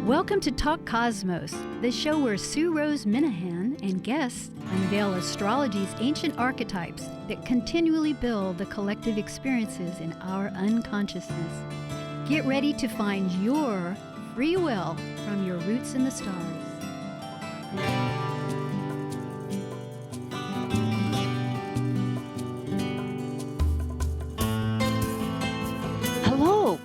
Welcome to Talk Cosmos, the show where Sue Rose Minahan and guests unveil astrology's ancient archetypes that continually build the collective experiences in our unconsciousness. Get ready to find your free will from your roots in the stars. Hello,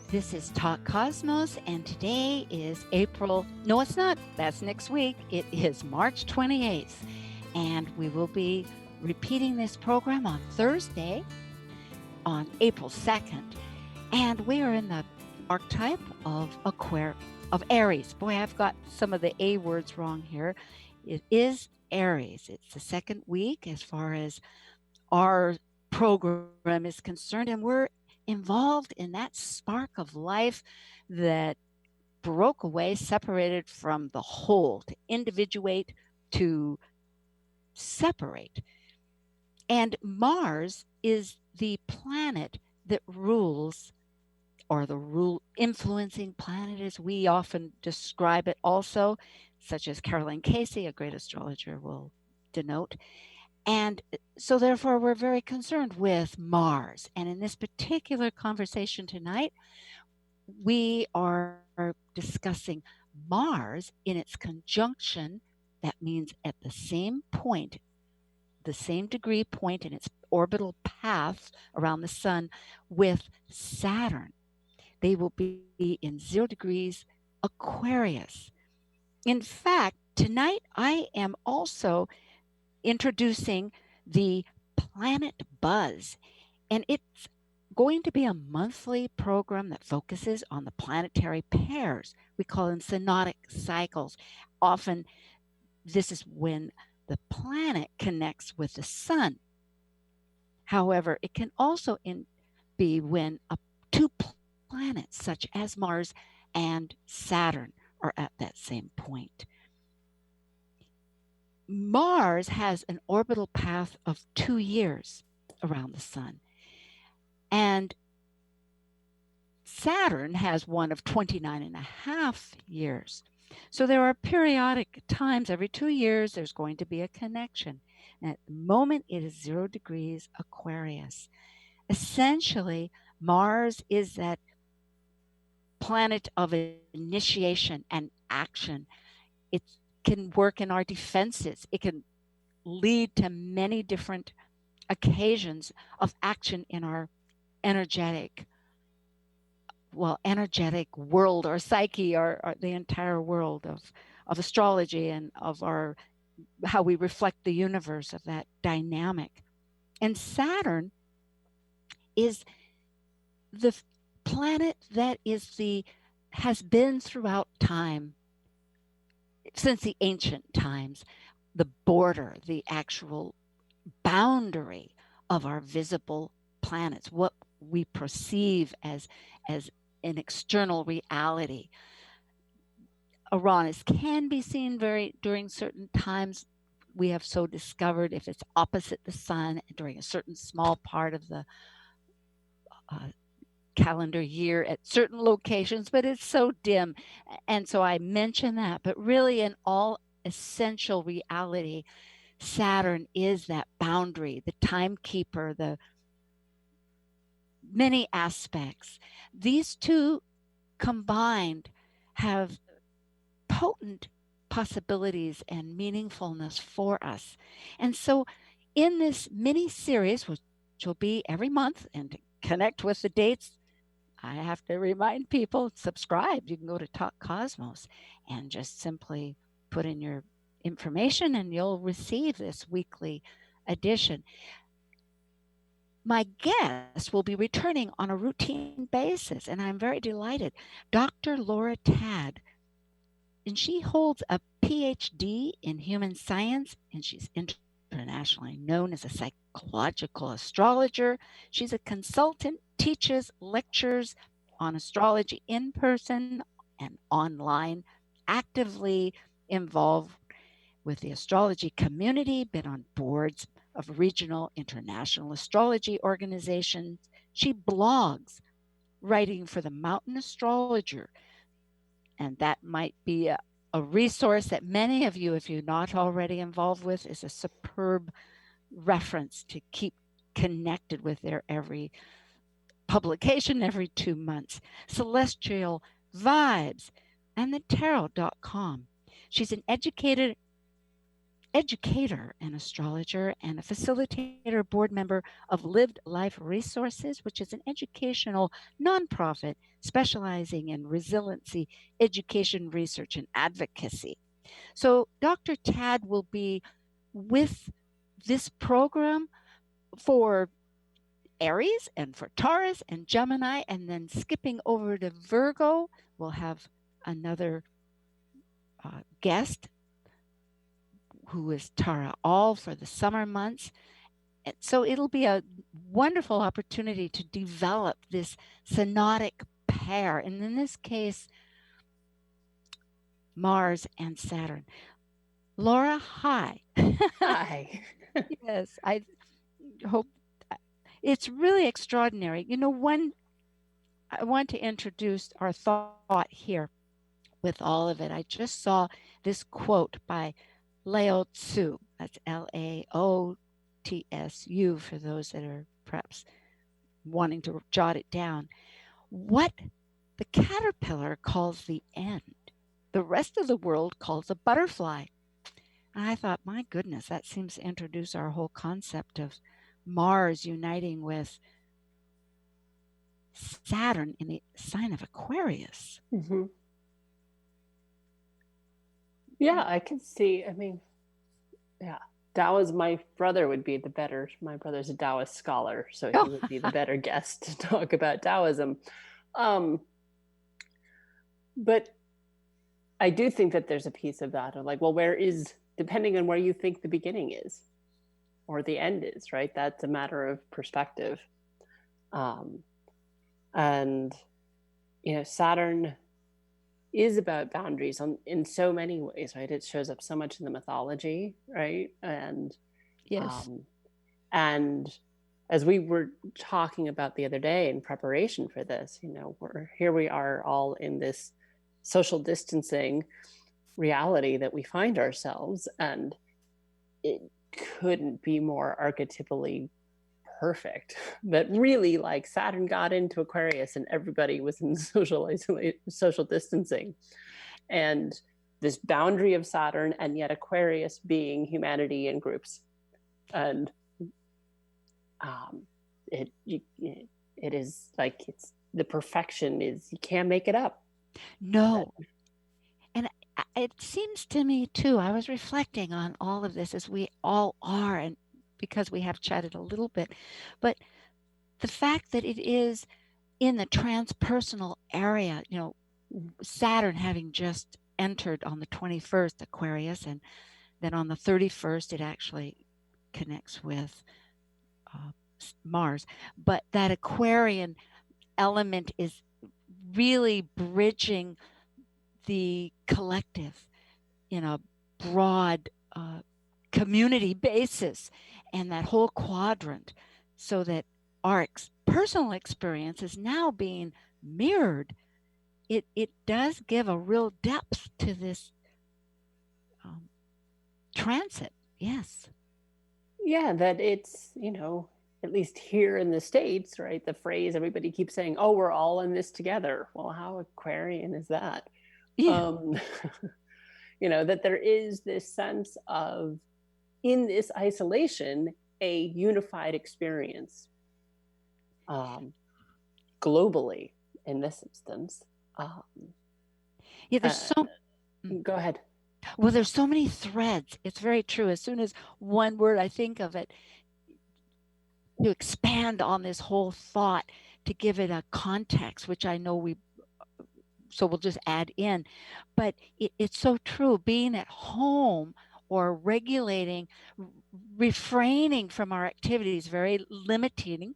this is Talk Cosmos, and today is April. No, it's not. That's next week. It is March 28th, and we will be repeating this program on Thursday, on April 2nd, and we are in the archetype of Aries. Boy, I've got some of the A words wrong here. It is Aries. It's the second week as far as our program is concerned, and we're involved in that spark of life that broke away, separated from the whole, to individuate, to separate. And Mars is the planet that rules, or the influencing planet as we often describe it also, such as Caroline Casey, a great astrologer, will denote. And so therefore, we're very concerned with Mars. And in this particular conversation tonight, we are discussing Mars in its conjunction. That means at the same point, the same degree point in its orbital path around the sun with Saturn. They will be in 0 degrees Aquarius. In fact, tonight I am also introducing the Planet Buzz, and it's going to be a monthly program that focuses on the planetary pairs. We call them synodic cycles. Often this is when the planet connects with the sun. However, it can also be when two planets such as Mars and Saturn are at that same point. Mars has an orbital path of 2 years around the sun, and Saturn has one of 29.5 years. So there are periodic times, every 2 years, there's going to be a connection. And at the moment, it is 0 degrees Aquarius. Essentially, Mars is that planet of initiation and action. It can work in our defenses. It can lead to many different occasions of action in our energetic world, or psyche, or the entire world of astrology and of how we reflect the universe, of that dynamic. And Saturn is the planet that has been throughout time, since the ancient times, the border, the actual boundary of our visible planets, what we perceive as an external reality. Uranus can be seen during certain times. We have so discovered, if it's opposite the sun during a certain small part of the calendar year at certain locations, but it's so dim. And so I mention that, but really in all essential reality, Saturn is that boundary, the timekeeper, the many aspects. These two combined have potent possibilities and meaningfulness for us. And so in this mini series, which will be every month, and to connect with the dates, I have to remind people, subscribe. You can go to Talk Cosmos and just simply put in your information and you'll receive this weekly edition. My guest will be returning on a routine basis, and I'm very delighted. Dr. Laura Tad, and she holds a Ph.D. in human science, and she's internationally known as a psychological astrologer. She's a consultant, teaches lectures on astrology in person and online, actively involved with the astrology community, been on boards of regional international astrology organizations. She blogs, writing for the Mountain Astrologer, And that might be a resource that many of you, if you're not already involved with, is a superb reference to keep connected with their every publication every 2 months. Celestial Vibes and the tarot.com. She's an educator and astrologer and a facilitator board member of Lived Life Resources, which is an educational nonprofit specializing in resiliency, education, research, and advocacy. So Dr. Tad will be with this program for Aries and for Taurus and Gemini, and then skipping over to Virgo, we'll have another guest who is Tara All for the summer months. And so it'll be a wonderful opportunity to develop this synodic pair, and in this case, Mars and Saturn. Laura, hi. Hi. Yes, I hope it's really extraordinary. You know, I want to introduce our thought here with all of it. I just saw this quote by Lao Tzu. That's Laotsu for those that are perhaps wanting to jot it down. What the caterpillar calls the end, the rest of the world calls a butterfly. And I thought, my goodness, that seems to introduce our whole concept of Mars uniting with Saturn in the sign of Aquarius. Mm-hmm. Yeah, I can see. I mean, yeah, Taoism, my brother would be my brother's a Taoist scholar, so he would be the better guest to talk about Taoism. But I do think that there's a piece of that of like, well, depending on where you think the beginning is or the end is, right? That's a matter of perspective. And, Saturn is about boundaries in so many ways, right? It shows up so much in the mythology, right? And yes, and as we were talking about the other day in preparation for this, here we are all in this social distancing reality that we find ourselves, and it couldn't be more archetypally perfect. That really, like, Saturn got into Aquarius and everybody was in social distancing, and this boundary of Saturn, and yet Aquarius being humanity in groups, and it is like, it's the perfection is, you can't make it up. No. And it seems to me too, I was reflecting on all of this, as we all are, and because we have chatted a little bit, but the fact that it is in the transpersonal area, Saturn having just entered on the 21st Aquarius, and then on the 31st it actually connects with Mars, but that Aquarian element is really bridging the collective in a broad community basis, and that whole quadrant, so that our personal experience is now being mirrored. It does give a real depth to this transit. Yes. Yeah, that it's, at least here in the States, right? The phrase everybody keeps saying, oh, we're all in this together. Well, how Aquarian is that? Yeah. That there is this sense of, in this isolation, a unified experience globally in this instance. Yeah, there's Go ahead. Well, there's so many threads. It's very true. As soon as one word I think of it, to expand on this whole thought, to give it a context, which I know we'll just add in. But it's so true. Being at home or regulating, refraining from our activities, very limiting,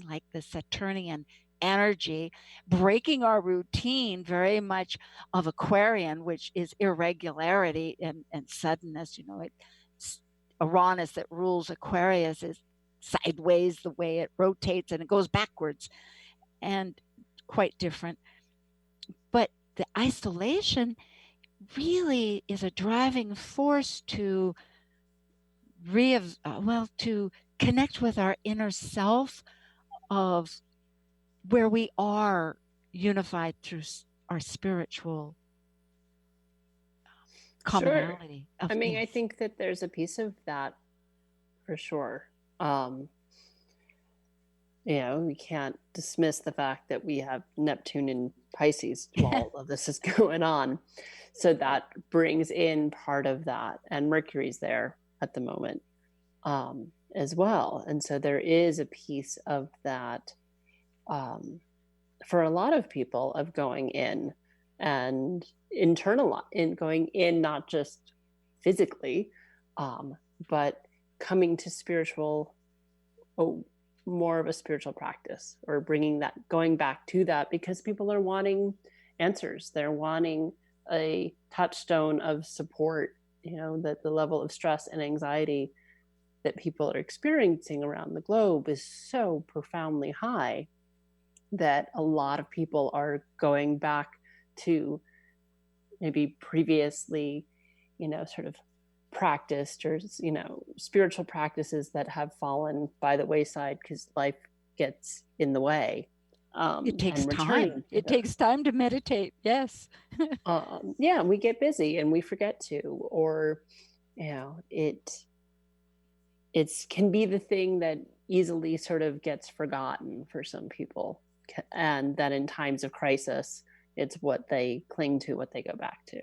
like the Saturnian energy, breaking our routine, very much of Aquarian, which is irregularity and suddenness. It's Uranus that rules Aquarius is sideways, the way it rotates, and it goes backwards, and quite different. But the isolation really is a driving force to to connect with our inner self of where we are unified through our spiritual commonality. Sure. I mean, I think that there's a piece of that for sure. We can't dismiss the fact that we have Neptune in Pisces while all of this is going on. So that brings in part of that. And Mercury's there at the moment as well. And so there is a piece of that for a lot of people of going in and going in, not just physically, but coming to more of a spiritual practice, or going back to that, because people are wanting answers. They're wanting a touchstone of support, that the level of stress and anxiety that people are experiencing around the globe is so profoundly high that a lot of people are going back to maybe previously, sort of practiced or, spiritual practices that have fallen by the wayside because life gets in the way. It takes time. It takes time to meditate. Yes. Yeah, we get busy and we forget to, or, it can be the thing that easily sort of gets forgotten for some people. And that in times of crisis, it's what they cling to, what they go back to.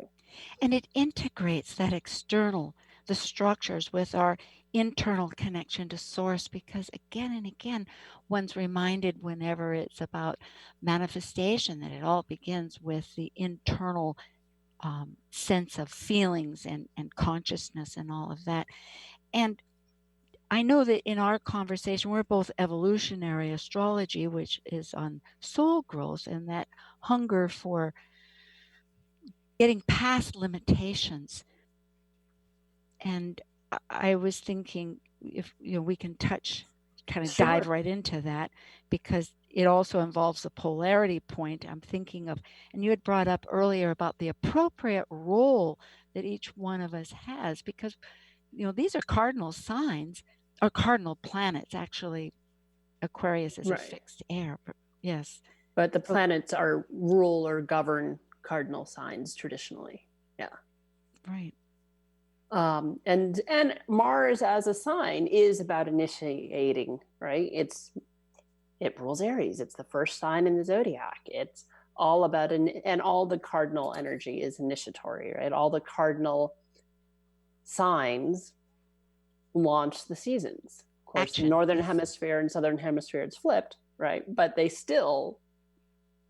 And it integrates that the structures with our internal connection to source, because again and again, one's reminded whenever it's about manifestation that it all begins with the internal sense of feelings and consciousness and all of that. And I know that in our conversation, we're both evolutionary astrology, which is on soul growth and that hunger for getting past limitations. And I was thinking if we can dive right into that, because it also involves the polarity point I'm thinking of. And you had brought up earlier about the appropriate role that each one of us has, because these are cardinal signs, or cardinal planets. Actually, Aquarius is a fixed air. Yes. But the planets are rule or govern cardinal signs traditionally. Yeah. Right. And Mars as a sign is about initiating, right? It rules Aries. It's the first sign in the zodiac. It's all about, and all the cardinal energy is initiatory, right? All the cardinal signs launch the seasons. Of course, Northern Hemisphere and Southern Hemisphere, it's flipped, right? But they still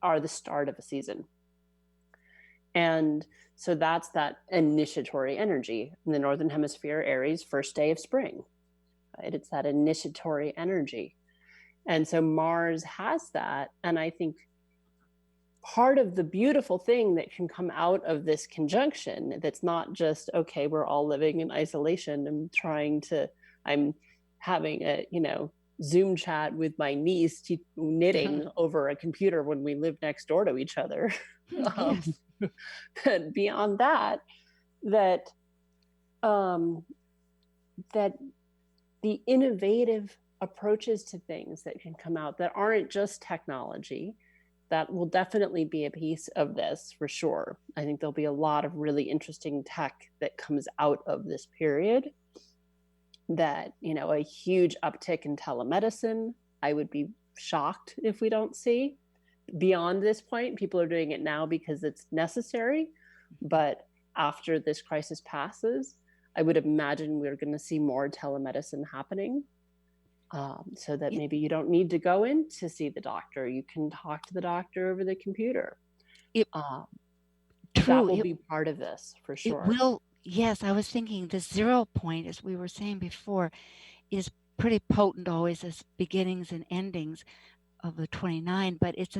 are the start of a season. And so that's that initiatory energy. In the Northern Hemisphere, Aries, first day of spring, right? It's that initiatory energy. And so Mars has that. And I think part of the beautiful thing that can come out of this conjunction, that's not just, okay, we're all living in isolation and I'm having a, Zoom chat with my niece knitting over a computer when we live next door to each other. Yes. But beyond that the innovative approaches to things that can come out that aren't just technology, that will definitely be a piece of this for sure. I think there'll be a lot of really interesting tech that comes out of this period. That, a huge uptick in telemedicine, I would be shocked if we don't see. Beyond this point, people are doing it now because it's necessary. But after this crisis passes, I would imagine we're going to see more telemedicine happening. So that maybe you don't need to go in to see the doctor. You can talk to the doctor over the computer. That will be part of this for sure. It will. Yes, I was thinking the 0 point, as we were saying before, is pretty potent always as beginnings and endings of the 29, but it's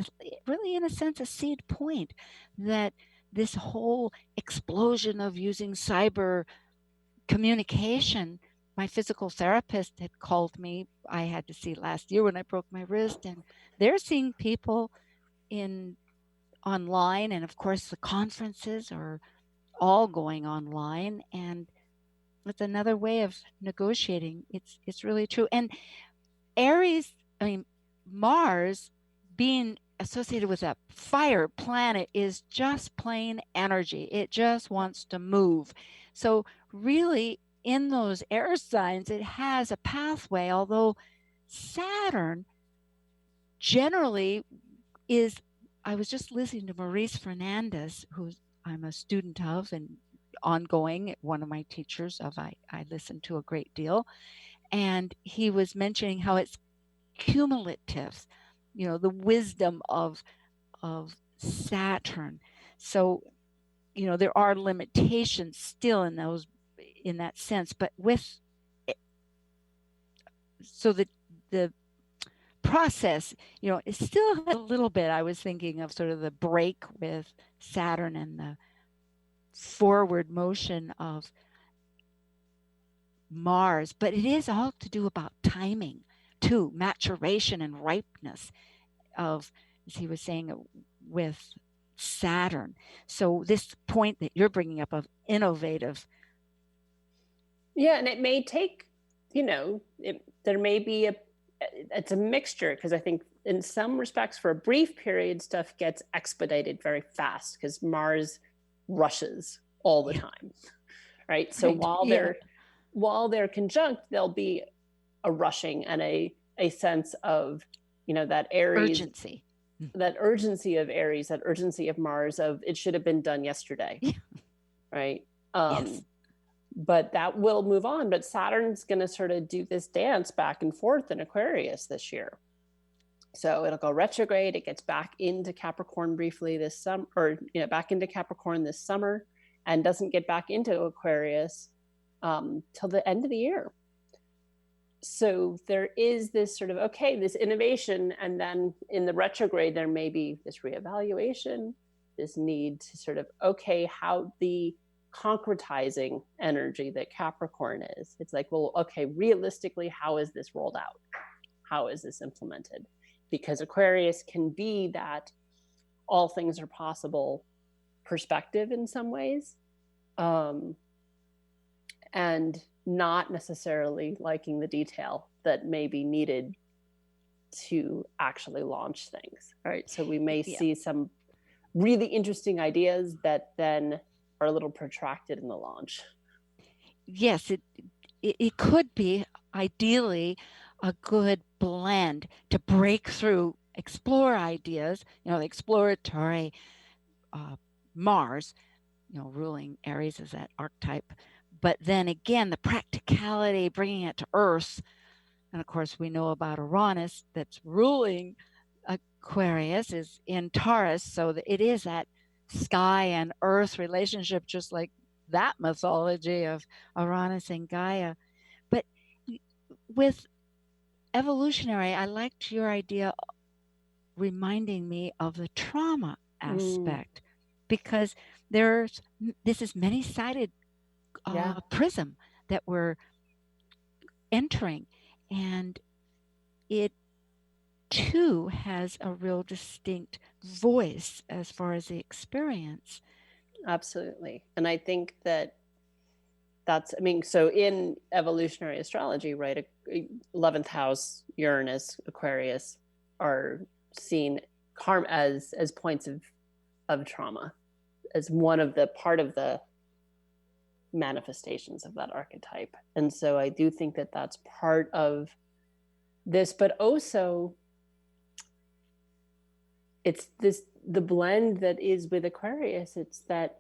really, in a sense, a seed point that this whole explosion of using cyber communication. My physical therapist had called me. I had to see last year when I broke my wrist, and they're seeing people online, and of course the conferences are all going online, and it's another way of negotiating. It's really true. And Aries, I mean, Mars being associated with a fire planet is just plain energy. It just wants to move. So really, in those air signs, it has a pathway, although Saturn generally is, I was just listening to Maurice Fernandez, who I'm a student of and ongoing, one of my teachers of, I listen to a great deal. And he was mentioning how it's cumulative, the wisdom of Saturn. So, there are limitations still in that sense, but so the process, is still a little bit, I was thinking of sort of the break with Saturn and the forward motion of Mars, but it is all to do about timing too, maturation and ripeness of, as he was saying, with Saturn. So this point that you're bringing up of innovative. Yeah, and it may take, there may be it's a mixture, because I think in some respects for a brief period, stuff gets expedited very fast because Mars rushes all the time, right? So while they're conjunct, there'll be a rushing and a sense of, that Aries urgency. That urgency of Aries, that urgency of Mars, of it should have been done yesterday, right? Yes. But that will move on. But Saturn's going to sort of do this dance back and forth in Aquarius this year. So it'll go retrograde. It gets back into Capricorn briefly this summer, or back into Capricorn this summer, and doesn't get back into Aquarius till the end of the year. So there is this sort of, this innovation, and then in the retrograde, there may be this reevaluation, this need to sort of, how the concretizing energy that Capricorn is. It's like, well, realistically, how is this rolled out? How is this implemented? Because Aquarius can be that all things are possible perspective in some ways, and not necessarily liking the detail that may be needed to actually launch things, right? So we may see some really interesting ideas that then are a little protracted in the launch. Yes, it could be ideally a good blend to break through, explore ideas, the exploratory Mars, ruling Aries as that archetype. But then again, the practicality, bringing it to Earth. And of course, we know about Uranus that's ruling Aquarius is in Taurus. So it is that sky and Earth relationship, just like that mythology of Uranus and Gaia. But with evolutionary, I liked your idea reminding me of the trauma aspect, because this is many-sided prism that we're entering, and it too has a real distinct voice as far as the experience. Absolutely. And I think so in evolutionary astrology, right, 11th house, Uranus, Aquarius are seen as points of trauma, as one of the part of the manifestations of that archetype. And so I do think that that's part of this, but also it's the blend that is with Aquarius. It's that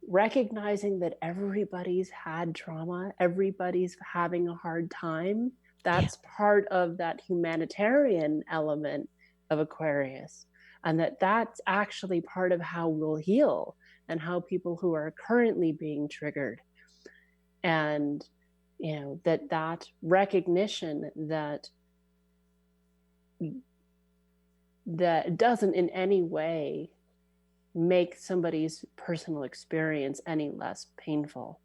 recognizing that everybody's had trauma, everybody's having a hard time. That's part of that humanitarian element of Aquarius, and that's actually part of how we'll heal, and how people who are currently being triggered, and that recognition that doesn't in any way make somebody's personal experience any less painful.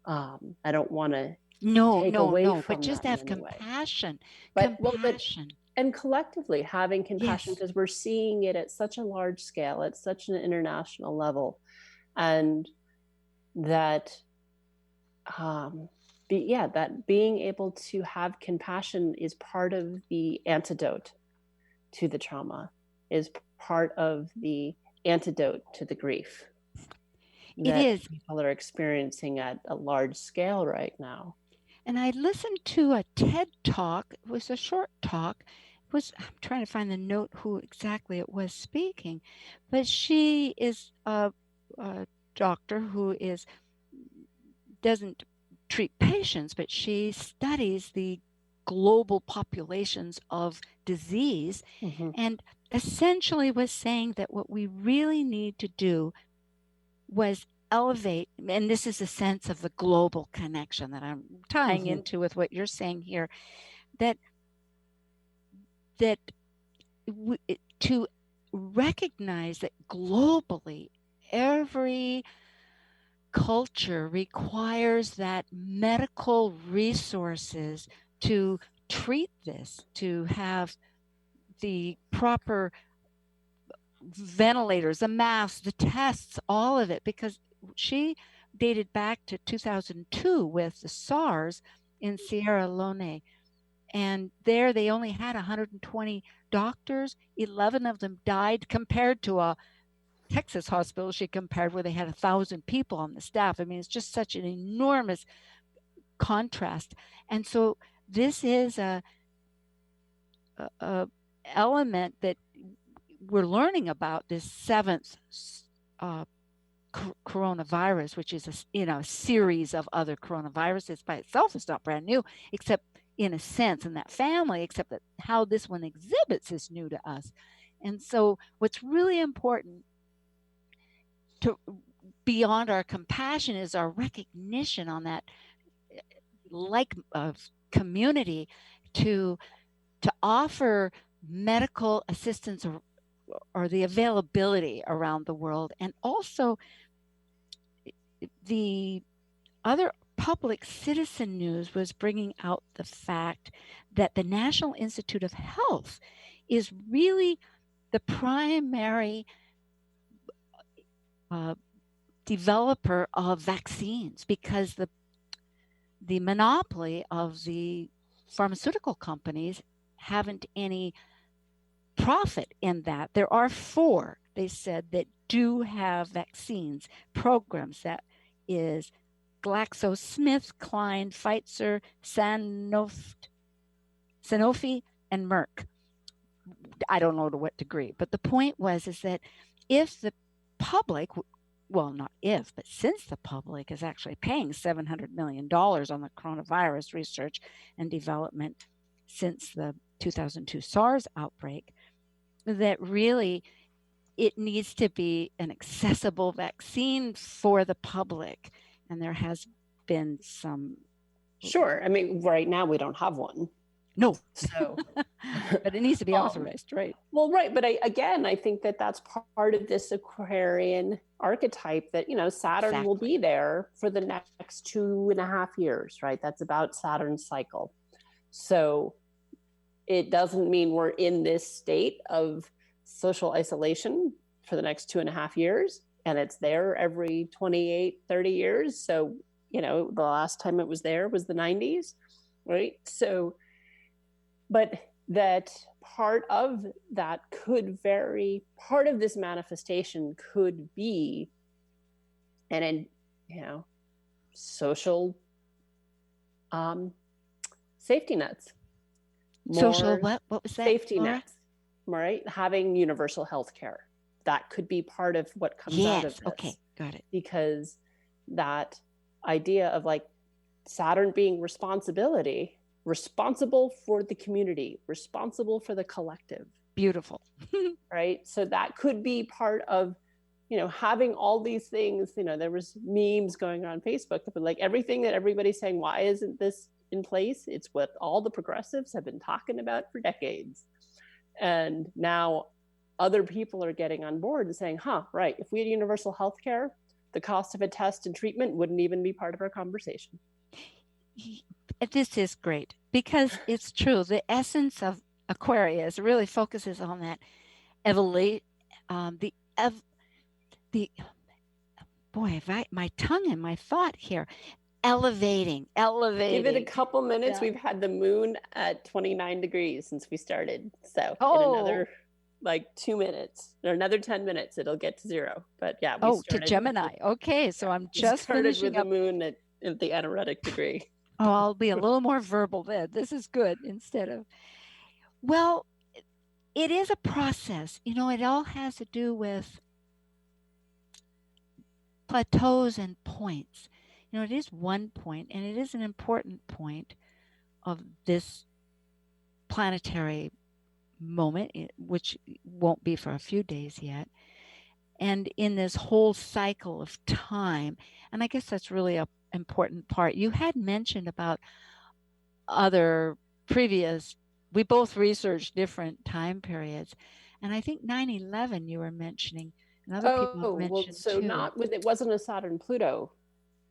I don't want to take away from but just that have compassion. But, compassion. and collectively having compassion, Yes. because we're seeing it at such a large scale, at such an international level, and that that being able to have compassion is part of the antidote to the trauma, is part of the antidote to the grief It that is. people are experiencing at a large scale right now. And I listened to a TED talk. It was a short talk. I'm trying to find the note who exactly it was speaking, but she is a doctor who doesn't treat patients, but she studies the global populations of disease, and essentially was saying that what we really need to do was elevate, and this is a sense of the global connection that I'm tying into with what you're saying here, that to recognize that globally every culture requires that medical resources to treat this, to have the proper ventilators, the masks, the tests, all of it, because she dated back to 2002 with the SARS in Sierra Leone. And there they only had 120 doctors. 11 of them died, compared to a Texas hospital she compared where they had 1,000 people on the staff. I mean, it's just such an enormous contrast. And so this is a element that we're learning about, this seventh coronavirus, which is a series of other coronaviruses. By itself, it's not brand new, except in a sense in that family, except that how this one exhibits is new to us. And so what's really important to beyond our compassion is our recognition on that community to offer medical assistance or the availability around the world. And also the other public citizen news was bringing out the fact that the National Institute of Health is really the primary developer of vaccines, because the monopoly of the pharmaceutical companies haven't any profit in that. There are 4, they said, that do have vaccines programs. That is GlaxoSmithKline, Pfizer, Sanofi, and Merck. I don't know to what degree, but the point is that if the public, well, not if, but since the public is actually paying $700 million on the coronavirus research and development since the 2002 SARS outbreak, that really it needs to be an accessible vaccine for the public. And there has been some. Sure. I mean, right now we don't have one. No. So, but it needs to be authorized, right? Well, right. But I think that that's part of this Aquarian archetype that, Saturn will be there for the next 2.5 years, right? That's about Saturn's cycle. So it doesn't mean we're in this state of social isolation for the next 2.5 years. And it's there every 28, 30 years. So, the last time it was there was the 90s, right? So, but that part of that part of this manifestation could be social safety nets. Social what was that? Safety nets, right? Having universal health care. That could be part of what comes out of this. Okay, got it. Because that idea of Saturn being responsible for the community, responsible for the collective. Beautiful. Right? So that could be part of, having all these things. There was memes going on Facebook, but everything that everybody's saying, why isn't this in place? It's what all the progressives have been talking about for decades. And now other people are getting on board and saying, right, if we had universal health care, the cost of a test and treatment wouldn't even be part of our conversation. This is great, because it's true. The essence of Aquarius. It really focuses on that evolution, my tongue and my thought here, elevating. Give it a couple minutes. Yeah. We've had the moon at 29 degrees since we started. So in another 2 minutes or another 10 minutes, it'll get to zero. But yeah, we started to Gemini. Okay, so I'm just finishing with the moon at the anaretic degree. Oh, I'll be a little more verbal then. This is good instead of, well, it is a process. It all has to do with plateaus and points. It is one point, and it is an important point of this planetary moment, which won't be for a few days yet. And in this whole cycle of time, and I guess that's really an important part. You had mentioned about other previous, we both researched different time periods. And I think 9/11 you were mentioning, and other people have mentioned too. It wasn't a Saturn-Pluto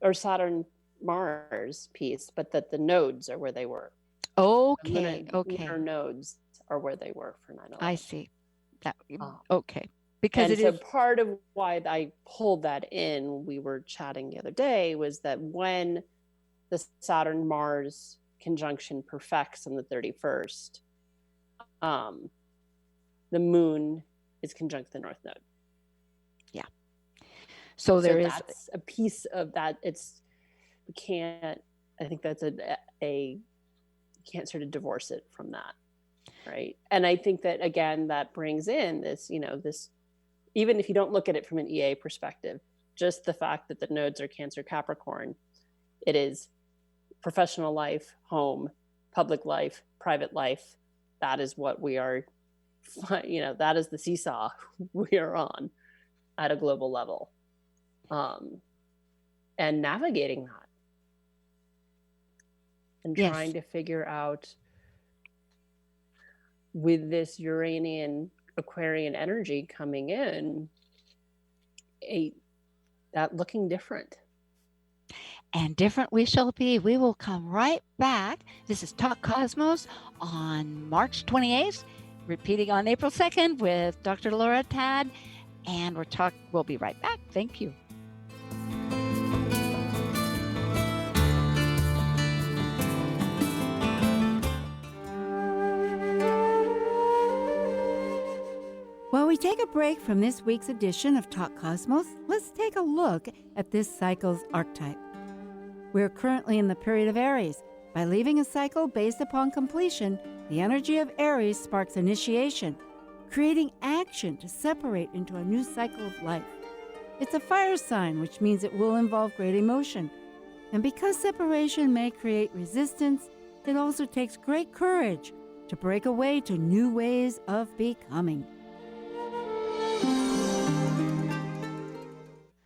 or Saturn-Mars piece, but that the nodes are where they were. Okay. Lunar nodes are where they were for 9/11. I see. Okay. Because so part of why I pulled that in, we were chatting the other day, was that when the Saturn-Mars conjunction perfects on the 31st, the moon is conjunct the North Node. Yeah. So that's a piece of that. I think that's you can't sort of divorce it from that. Right. And I think that, again, that brings in this, even if you don't look at it from an EA perspective, just the fact that the nodes are Cancer Capricorn, it is professional life, home, public life, private life. That is what we are, that is the seesaw we are on at a global level. And navigating that and trying to figure out, with this Uranian Aquarian energy coming in, that looking different. And different we shall be. We will come right back. This is Talk Cosmos on March 28th, repeating on April 2nd with Dr. Laura Tad. And we'll be right back. Thank you. While we take a break from this week's edition of Talk Cosmos, let's take a look at this cycle's archetype. We're currently in the period of Aries. By leaving a cycle based upon completion, the energy of Aries sparks initiation, creating action to separate into a new cycle of life. It's a fire sign, which means it will involve great emotion. And because separation may create resistance, it also takes great courage to break away to new ways of becoming.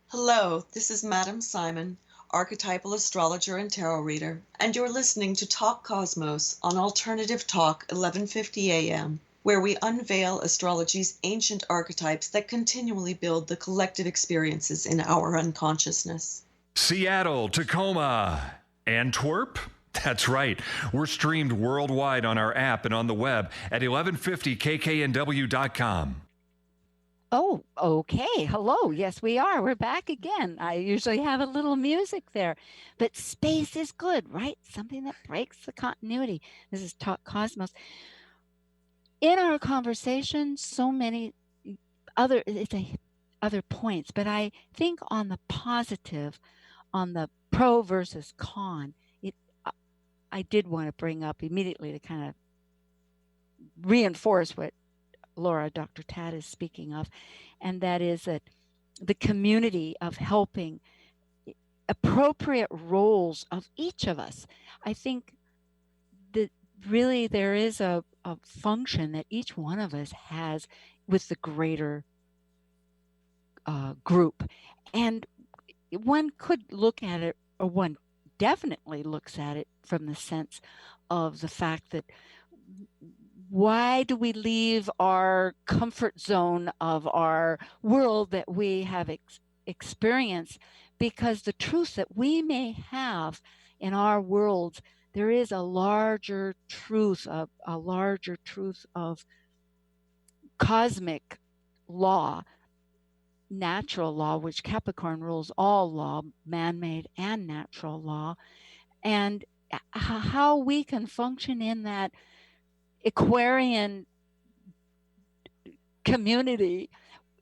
Hello, this is Madam Simon, archetypal astrologer and tarot reader, and you're listening to Talk Cosmos on Alternative Talk 1150 AM, where we unveil astrology's ancient archetypes that continually build the collective experiences in our unconsciousness. Seattle, Tacoma, Antwerp? That's right. We're streamed worldwide on our app and on the web at 1150kknw.com. Oh, okay. Hello. Yes, we are. We're back again. I usually have a little music there, but space is good, right? Something that breaks the continuity. This is Talk Cosmos. In our conversation, so many other points, but I think on the positive, on the pro versus con, I did want to bring up immediately to kind of reinforce what Laura, Dr. Tad is speaking of, and that is that the community of helping, appropriate roles of each of us. I think that really there is a function that each one of us has with the greater group. And one could look at it, or one definitely looks at it from the sense of the fact that why do we leave our comfort zone of our world that we have experienced? Because the truth that we may have in our world there is a larger truth of cosmic law, natural law, which Capricorn rules all law, man-made and natural law, and how we can function in that Aquarian community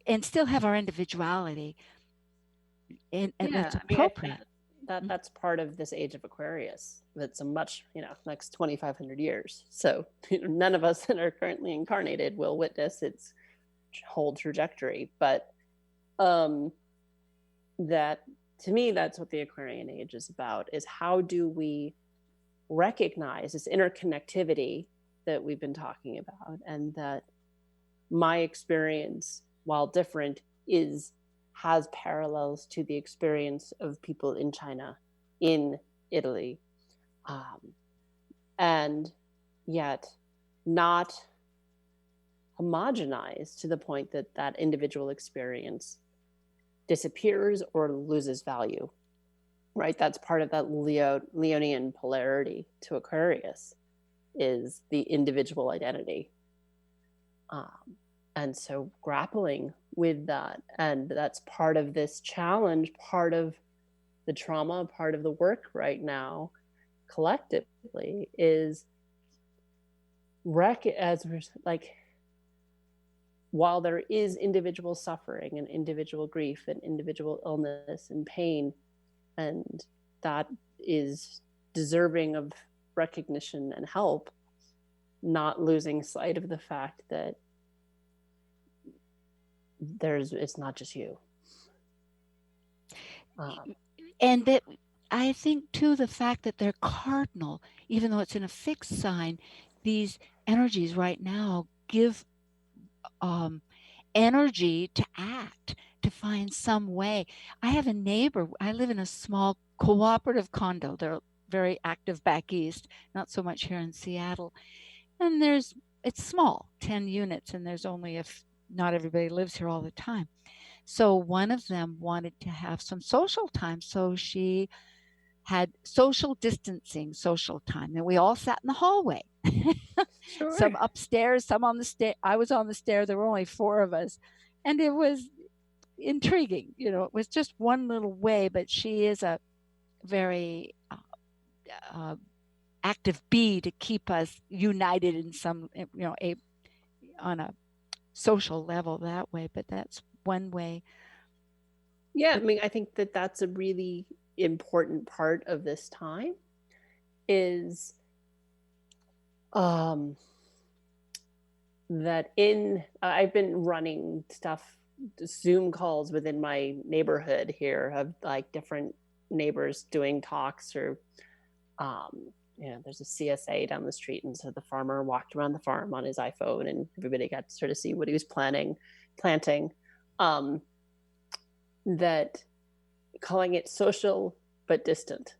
and still have our individuality, and that's appropriate. That's part of this age of Aquarius. That's a much, next 2,500 years. So none of us that are currently incarnated will witness its whole trajectory. But that, to me, that's what the Aquarian age is about, is how do we recognize this interconnectivity that we've been talking about, and that my experience, while different, has parallels to the experience of people in China, in Italy, and yet not homogenized to the point that that individual experience disappears or loses value, right? That's part of that Leonian polarity to Aquarius, is the individual identity. And so grappling with that, and that's part of this challenge, part of the trauma, part of the work right now collectively, is while there is individual suffering and individual grief and individual illness and pain, and that is deserving of recognition and help, not losing sight of the fact that it's not just you. And that, I think too, the fact that they're cardinal, even though it's in a fixed sign, these energies right now give energy to act, to find some way. I have a neighbor, I live in a small cooperative condo. They're very active back east, not so much here in Seattle. And it's small, 10 units, and there's only not everybody lives here all the time. So one of them wanted to have some social time. So she had social distancing, social time. And we all sat in the hallway. Sure. Some upstairs, some on the stair. I was on the stair. There were only 4 of us. And it was intriguing. It was just one little way, but she is a very active bee to keep us united in some, on a social level that way. But that's one way. Yeah, I think that that's a really important part of this time, is that I've been running Zoom calls within my neighborhood here of different neighbors doing talks, or there's a CSA down the street, and so the farmer walked around the farm on his iPhone, and everybody got to sort of see what he was planting. That calling it social but distant,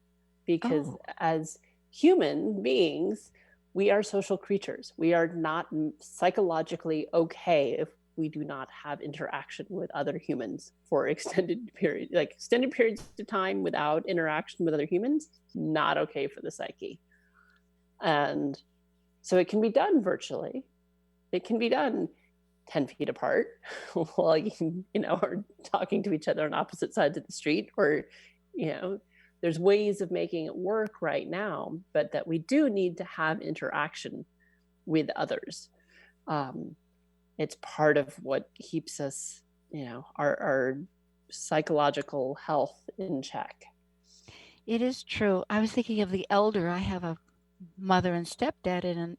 because as human beings, we are social creatures. We are not psychologically okay if we do not have interaction with other humans for extended periods of time without interaction with other humans. Not okay for the psyche. And so it can be done virtually. It can be done 10 feet apart while are talking to each other on opposite sides of the street, or there's ways of making it work right now, but that we do need to have interaction with others. It's part of what keeps us, our psychological health in check. It is true. I was thinking of the elder. I have a mother and stepdad in an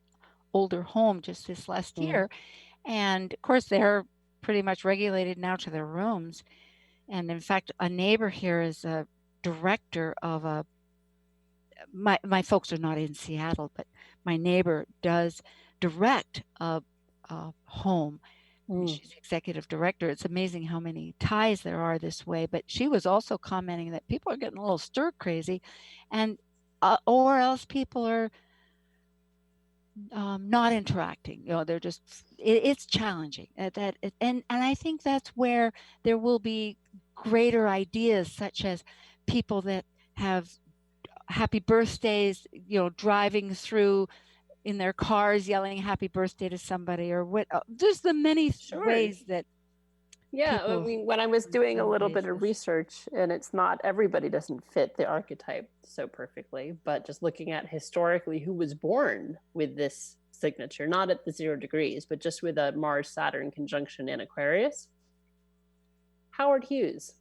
older home just this last year. And of course, they're pretty much regulated now to their rooms. And in fact, a neighbor here is a director of my folks are not in Seattle, but my neighbor does direct a home. She's executive director. It's amazing how many ties there are this way. But she was also commenting that people are getting a little stir crazy, and or else people are not interacting. They're just, it's challenging. And I think that's where there will be greater ideas, such as people that have happy birthdays, driving through in their cars, yelling happy birthday to somebody, or what, just the many ways that I mean, when I was doing a little bit of research, and it's not, everybody doesn't fit the archetype so perfectly, but just looking at historically who was born with this signature, not at the 0 degrees, but just with a Mars-Saturn conjunction in Aquarius. Howard Hughes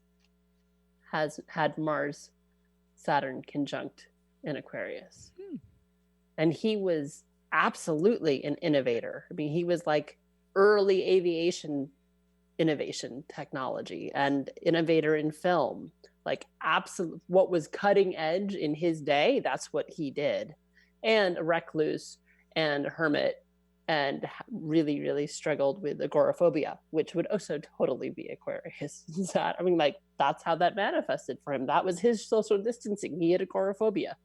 has had Mars-Saturn conjunct in Aquarius. And he was absolutely an innovator. I mean, he was like early aviation innovation technology and innovator in film, like absolute, what was cutting edge in his day, that's what he did. And a recluse and a hermit, and really, really struggled with agoraphobia, which would also totally be Aquarius. I mean, like, that's how that manifested for him. That was his social distancing. He had agoraphobia.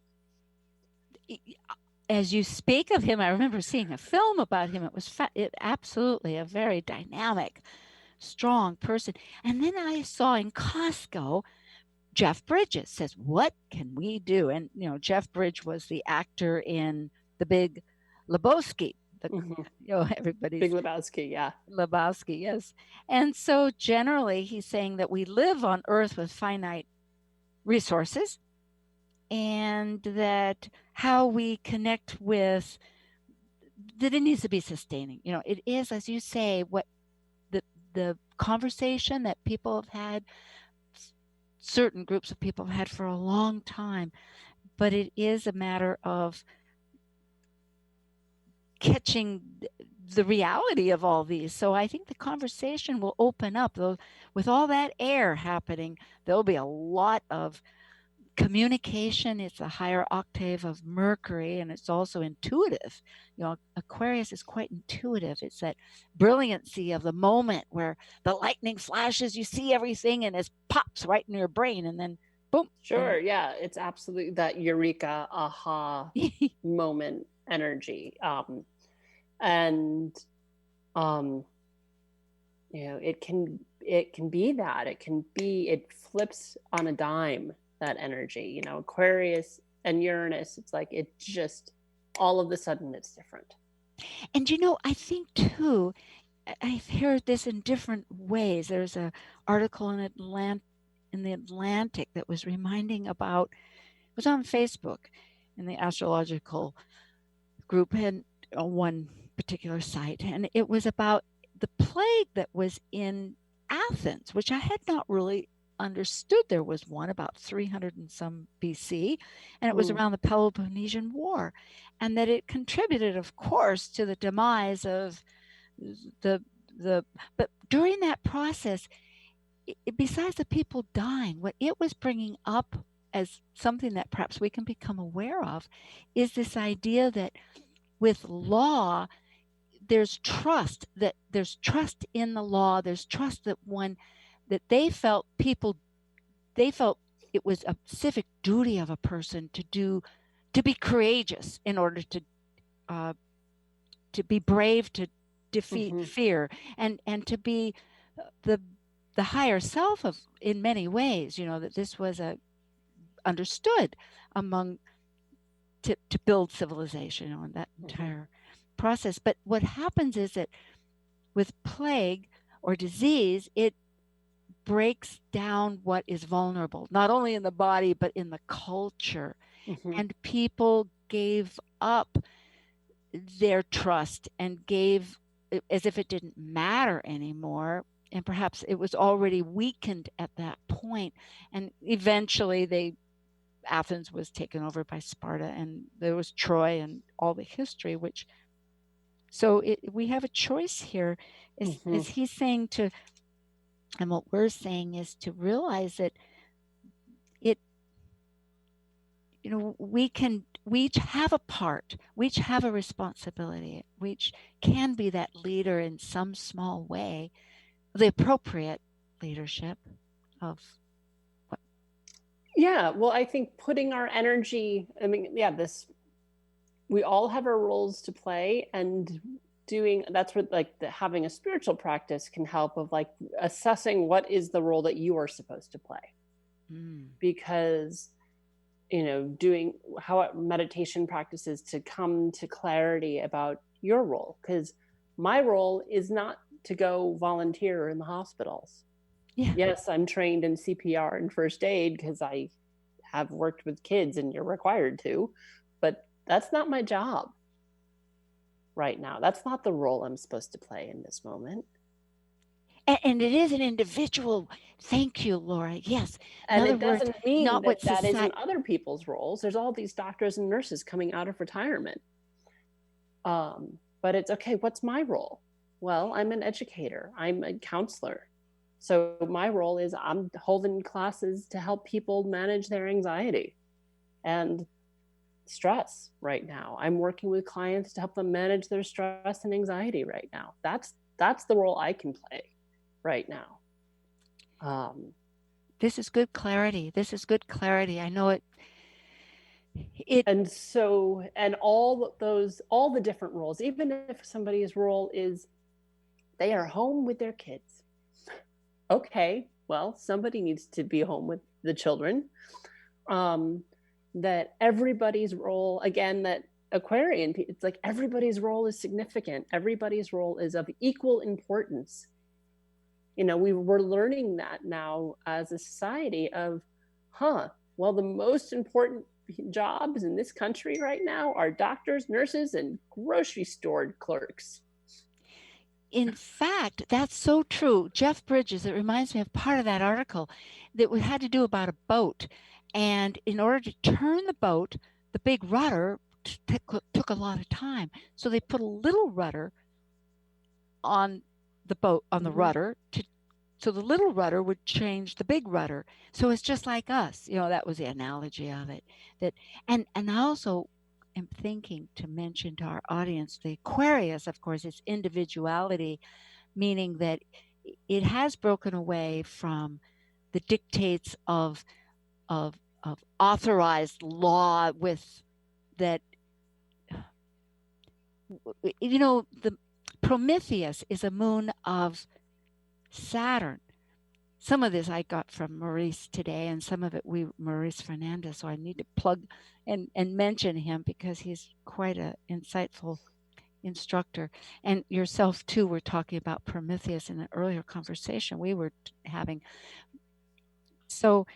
As you speak of him, I remember seeing a film about him. It was absolutely a very dynamic, strong person. And then I saw in Costco, Jeff Bridges says, "What can we do?" And Jeff Bridges was the actor in The Big Lebowski. Everybody's Big Lebowski, yeah. Lebowski, yes. And so generally, he's saying that we live on Earth with finite resources, and that how we connect with that it needs to be sustaining. It is, as you say, what the conversation that people have had, certain groups of people have had for a long time, but it is a matter of catching the reality of all these. So I think the conversation will open up. With all that air happening, there'll be a lot of communication. It's a higher octave of Mercury, and it's also intuitive. Aquarius is quite intuitive. It's that brilliancy of the moment where the lightning flashes, you see everything, and it pops right in your brain, and then boom. Sure, yeah, it's absolutely that eureka, aha moment energy. It can be that. It flips on a dime, that energy. Aquarius and Uranus, it's like it just all of a sudden it's different. And I think too, I've heard this in different ways. There's an article in the Atlantic that was reminding about, it was on Facebook in the astrological group and on one particular site, and it was about the plague that was in Athens, which I had not really understood. There was one about 300 and some BC, and it was around the Peloponnesian War, and that it contributed, of course, to the demise of but during that process, besides the people dying, what it was bringing up as something that perhaps we can become aware of is this idea that with law, there's trust in the law. There's trust that they felt it was a civic duty of a person to be courageous in order to be brave, to defeat fear, and to be the higher self of, in many ways, that this was understood among to build civilization, and that entire process. But what happens is that with plague or disease, it breaks down what is vulnerable, not only in the body, but in the culture. And people gave up their trust and gave as if it didn't matter anymore. And perhaps it was already weakened at that point. And eventually Athens was taken over by Sparta, and there was Troy and all the history, so we have a choice here. Is he's saying to, and what we're saying is to realize that we each have a part, we each have a responsibility, we each can be that leader in some small way, the appropriate leadership of what. Yeah, well, I think putting our energy, we all have our roles to play, and that's where having a spiritual practice can help, of like assessing what is the role that you are supposed to play. Because doing how meditation practices to come to clarity about your role. Because my role is not to go volunteer in the hospitals. Yeah. Yes, I'm trained in CPR and first aid because I have worked with kids and you're required to, but that's not my job right now. That's not the role I'm supposed to play in this moment. And it is an individual. Thank you, Laura. Yes. And In it other words, doesn't mean not what that isn't society. other people's roles. There's all these doctors and nurses coming out of retirement. But it's okay. What's my role? Well, I'm an educator. I'm a counselor. So my role is I'm holding classes to help people manage their anxiety and stress right now. I'm working with clients to help them manage their stress and anxiety right now. That's the role I can play right now. This is good clarity. I know it. And so, and all the different roles, even if somebody's role is they are home with their kids. Okay, well, somebody needs to be home with the children. That everybody's role, again, that Aquarian, it's like everybody's role is significant. Everybody's role is of equal importance. We're learning that now as a society of, well, the most important jobs in this country right now are doctors, nurses, and grocery store clerks. In fact, that's so true. Jeff Bridges, it reminds me of part of that article that we had to do about a boat. And in order to turn the boat, the big rudder took a lot of time. So they put a little rudder on the boat, on the rudder, so the little rudder would change the big rudder. So it's just like us. That was the analogy of it. And I also am thinking to mention to our audience, the Aquarius, of course, is individuality, meaning that it has broken away from the dictates of authorized law with that. The Prometheus is a moon of Saturn. Some of this I got from Maurice today, and some of it Maurice Fernandez. So I need to plug and mention him because he's quite an insightful instructor. And yourself too. We're talking about Prometheus in an earlier conversation we were having. So,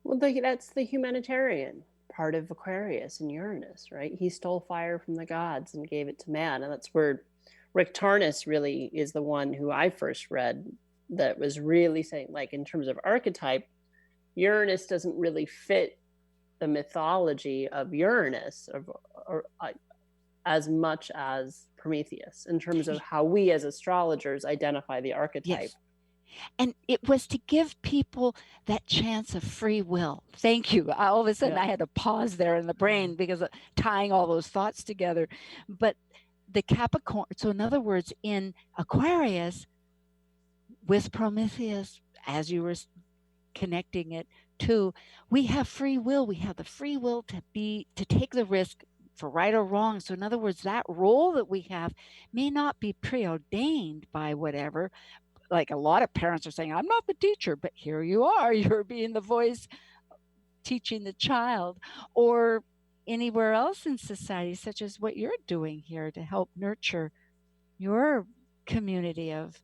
well, that's the humanitarian part of Aquarius and Uranus, right? He stole fire from the gods and gave it to man, and that's where Rick Tarnas really is the one who I first read that was really saying, like, in terms of archetype, Uranus doesn't really fit the mythology of Uranus or as much as Prometheus in terms of how we as astrologers identify the archetype. Yes. And it was to give people that chance of free will. Thank you. All of a sudden, I had to pause there in the brain because of tying all those thoughts together. But the Capricorn, so in other words, in Aquarius, with Prometheus, as you were connecting it to, we have free will. We have the free will to take the risk for right or wrong. So in other words, that role that we have may not be preordained by whatever. Like a lot of parents are saying, I'm not the teacher, but here you are. You're being the voice teaching the child, or anywhere else in society, such as what you're doing here to help nurture your community of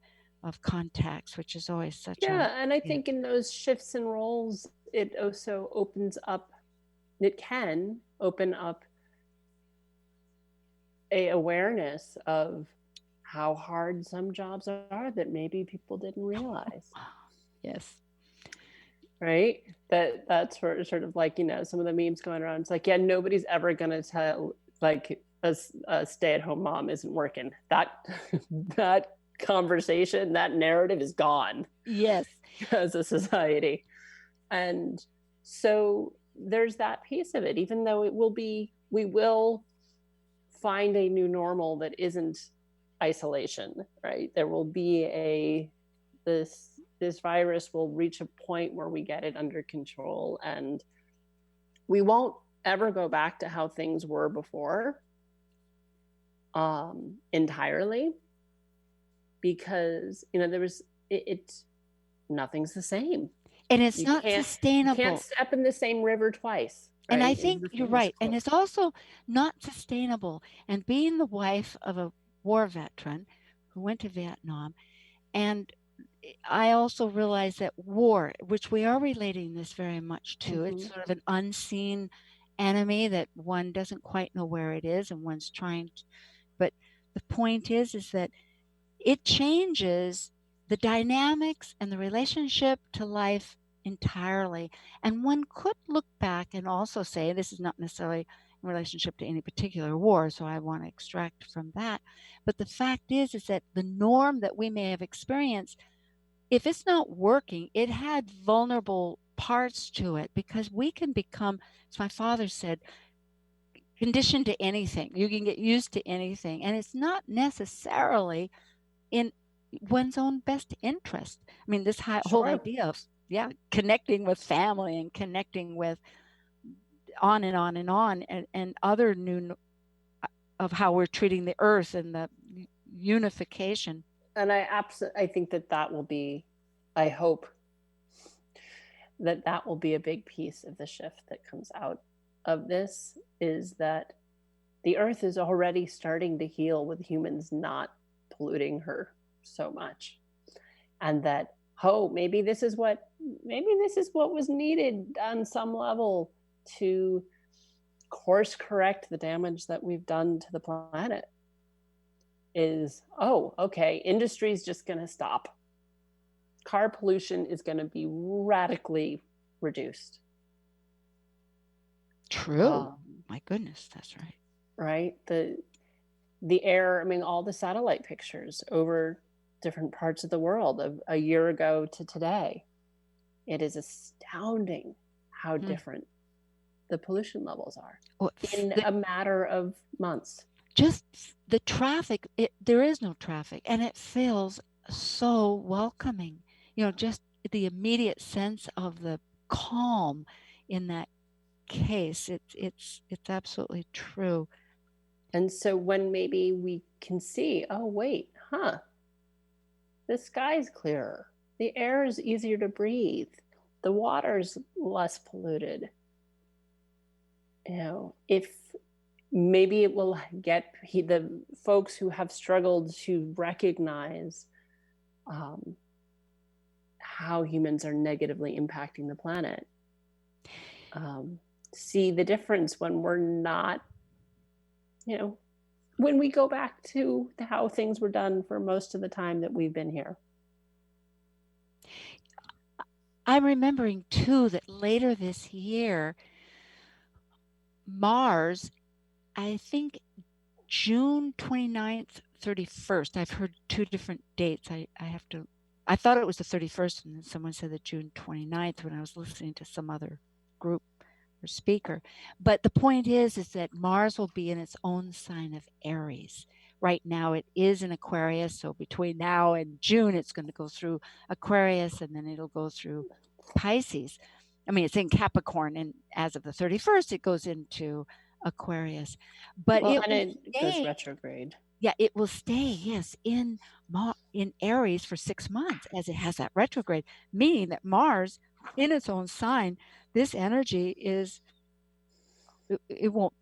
contacts, which is always such and I think in those shifts in roles, it also can open up a awareness of how hard some jobs are that maybe people didn't realize. Yes. Right? That's sort of like, some of the memes going around. It's like, nobody's ever going to tell, like, a stay-at-home mom isn't working. That conversation, that narrative is gone. Yes. As a society. And so there's that piece of it, even though we will find a new normal that isn't isolation, right? There will be this virus will reach a point where we get it under control, and we won't ever go back to how things were before entirely, because there was nothing's the same. And it's You not can't sustainable. step in the same river twice. Right? And I Is think the you're famous right. And quote. it's also not sustainable. And being the wife of a war veteran who went to Vietnam, and I also realize that war, which we are relating this very much to, it's sort of an unseen enemy that one doesn't quite know where it is, and one's trying to, but the point is that it changes the dynamics and the relationship to life entirely. And one could look back and also say, this is not necessarily in relationship to any particular war, so I want to extract from that. But the fact is that the norm that we may have experienced, if it's not working, it had vulnerable parts to it, because we can become, as my father said, conditioned to anything. You can get used to anything. And it's not necessarily in one's own best interest. I mean, this whole idea of, connecting with family and connecting with on and on and on, and other new of how we're treating the earth and the unification. And I think that will be, I hope that will be a big piece of the shift that comes out of this, is that the earth is already starting to heal with humans not polluting her so much. And that, maybe this is what was needed on some level to course correct the damage that we've done to the planet. Is, okay, industry's just going to stop. Car pollution is going to be radically reduced. True. My goodness, that's right. Right? The air, I mean, all the satellite pictures over different parts of the world of a year ago to today, it is astounding how different the pollution levels are in a matter of months. Just the traffic, there is no traffic, and it feels so welcoming. Just the immediate sense of the calm in that case. It's absolutely true. And so when maybe we can see, the sky's clearer, the air is easier to breathe, the water's less polluted. If maybe it will get the folks who have struggled to recognize how humans are negatively impacting the planet, see the difference when we're not, when we go back to how things were done for most of the time that we've been here. I'm remembering too that later this year, Mars, I think June 29th, 31st. I've heard two different dates. I thought it was the 31st, and then someone said the June 29th when I was listening to some other group or speaker. But the point is that Mars will be in its own sign of Aries. Right now it is in Aquarius, so between now and June it's going to go through Aquarius, and then it'll go through Pisces. I mean, it's in Capricorn, and as of the 31st it goes into Aquarius. But it goes retrograde. Yeah, it will stay, yes, in Aries for 6 months, as it has that retrograde, meaning that Mars in its own sign, this energy is, it'll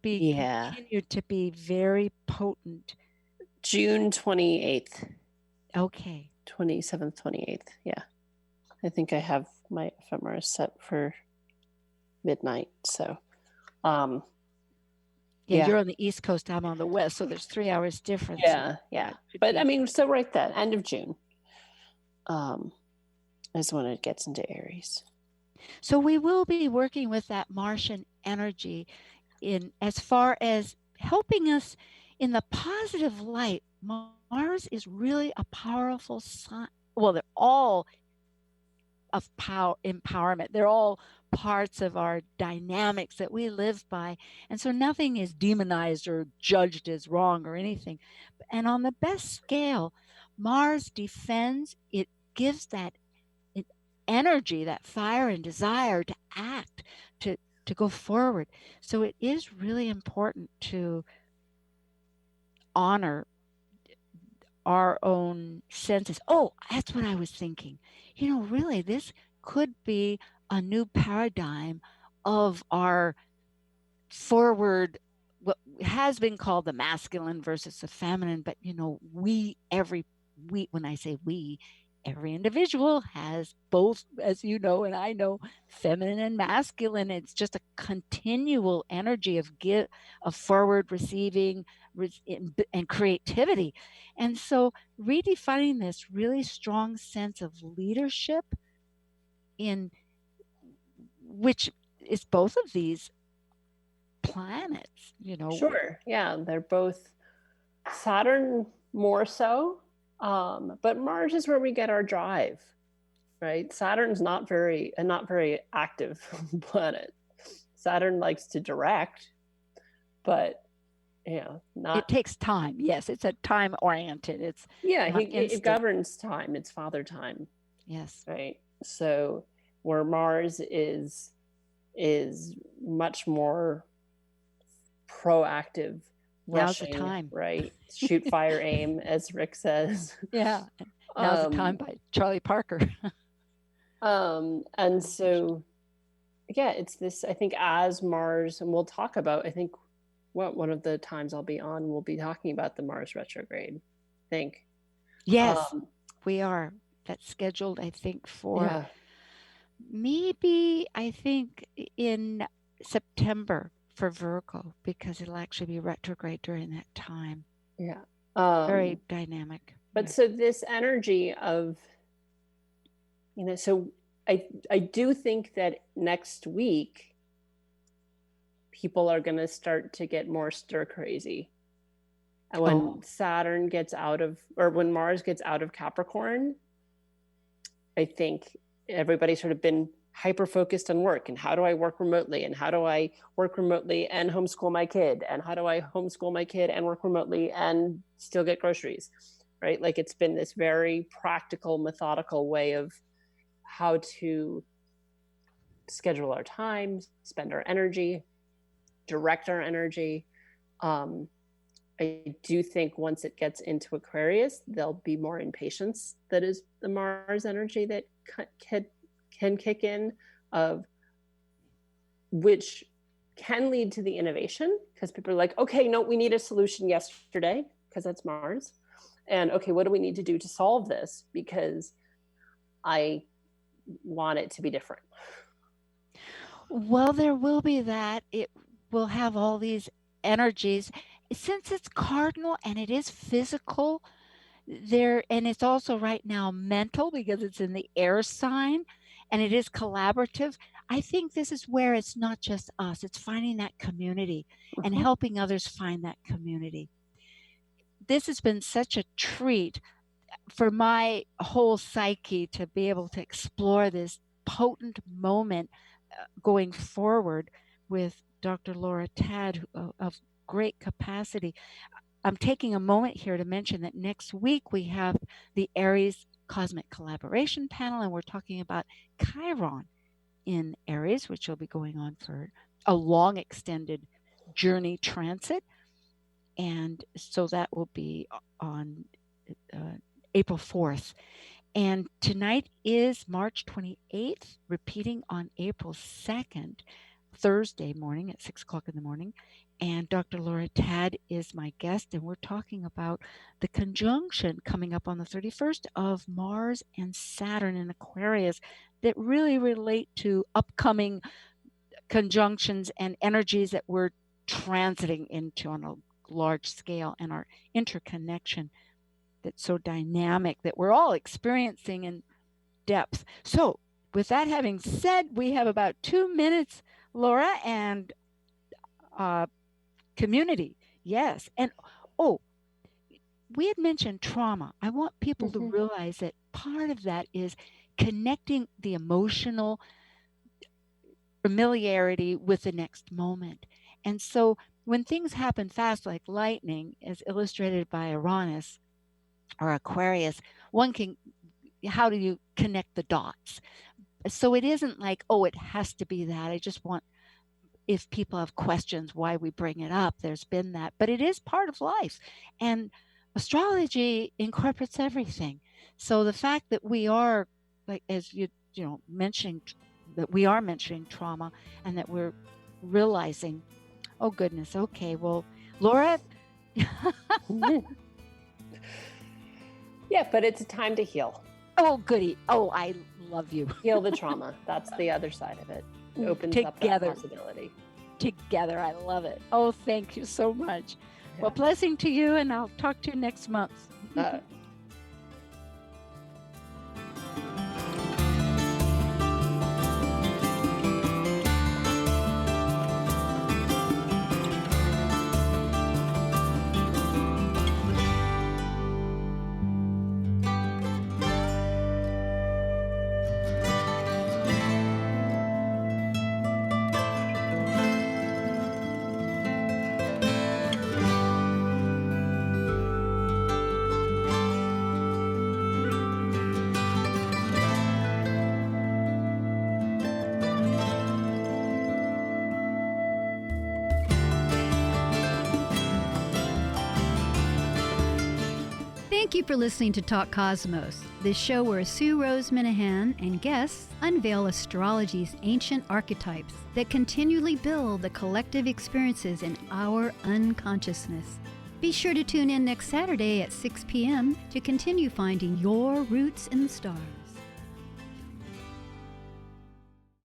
be continued to be very potent. June 28th. Okay. 27th, 28th. Yeah. I think I have my ephemera set for midnight. So, you're on the East Coast, I'm on the West, so there's 3 hours difference. Yeah. But I mean, so right then, end of June is when it gets into Aries. So we will be working with that Martian energy in as far as helping us in the positive light. Mars is really a powerful sign. Well, they're all of power, empowerment. They're all parts of our dynamics that we live by. And so nothing is demonized or judged as wrong or anything. And on the best scale, Mars defends, it gives that energy, that fire and desire to act, to go forward. So it is really important to honor our own senses. Oh, that's what I was thinking. Really, this could be a new paradigm of our forward, what has been called the masculine versus the feminine. But we, when I say we, every individual has both, as you know, and I know, feminine and masculine. It's just a continual energy of forward receiving and creativity. And so redefining this really strong sense of leadership, in which is both of these planets. Sure. Yeah, they're both Saturn more so, but Mars is where we get our drive, right? Saturn's not very active planet. Saturn likes to direct, but not. It takes time. Yes, it's a time oriented. It governs time. It's father time. Yes. Right. So where Mars is much more proactive. Now's Rushing, the time. Right. Shoot, fire, aim, as Rick says. Yeah. Now's the time by Charlie Parker. And so, yeah, it's this, I think, as Mars, and we'll talk about, I think, one of the times I'll be on, we'll be talking about the Mars retrograde, I think. Yes, we are. That's scheduled, I think, for maybe, I think, in September for Virgo, because it'll actually be retrograde during that time. Yeah. Very dynamic. But so this energy of, so I do think that next week people are going to start to get more stir crazy. And when Saturn gets when Mars gets out of Capricorn, I think everybody's sort of been hyper focused on work and how do I work remotely, and how do I work remotely and homeschool my kid, and how do I homeschool my kid and work remotely and still get groceries, right? Like, it's been this very practical, methodical way of how to schedule our time, spend our energy, direct our energy. I do think once it gets into Aquarius, there'll be more impatience. That is the Mars energy that can kick in, of which can lead to the innovation, because people are like, okay, no, we need a solution yesterday, because that's Mars. And okay, what do we need to do to solve this? Because I want it to be different. Well, there will be that. It will have all these energies. Since it's cardinal and it is physical there, and it's also right now mental because it's in the air sign and it is collaborative. I think this is where it's not just us, it's finding that community and helping others find that community. This has been such a treat for my whole psyche to be able to explore this potent moment going forward with Dr. Laura Tad of great capacity. I'm taking a moment here to mention that next week we have the Aries Cosmic Collaboration Panel, and we're talking about Chiron in Aries, which will be going on for a long extended journey transit. And so that will be on April 4th. And tonight is March 28th, repeating on April 2nd, Thursday morning at 6 o'clock in the morning. And Dr. Laura Tad is my guest, and we're talking about the conjunction coming up on the 31st of Mars and Saturn in Aquarius that really relate to upcoming conjunctions and energies that we're transiting into on a large scale, and our interconnection that's so dynamic that we're all experiencing in depth. So with that having said, we have about 2 minutes, Laura, and community. Yes. And we had mentioned trauma. I want people to realize that part of that is connecting the emotional familiarity with the next moment. And so when things happen fast, like lightning, as illustrated by Uranus or Aquarius, how do you connect the dots? So it isn't like, it has to be that. I just want, if people have questions why we bring it up, there's been that, but it is part of life. And astrology incorporates everything. So the fact that we are, like, as you mentioned, that we are mentioning trauma, and that we're realizing, oh goodness, okay, well, Laura. Yeah, but it's a time to heal. Oh, goody. Oh, I love you. Heal the trauma. That's the other side of it. It opens up that possibility. Together. I love it. Oh, thank you so much. Yeah. Well, blessing to you, and I'll talk to you next month. Thank you for listening to Talk Cosmos, the show where Sue Rose Minahan and guests unveil astrology's ancient archetypes that continually build the collective experiences in our unconsciousness. Be sure to tune in next Saturday at 6 p.m. to continue finding your roots in the stars.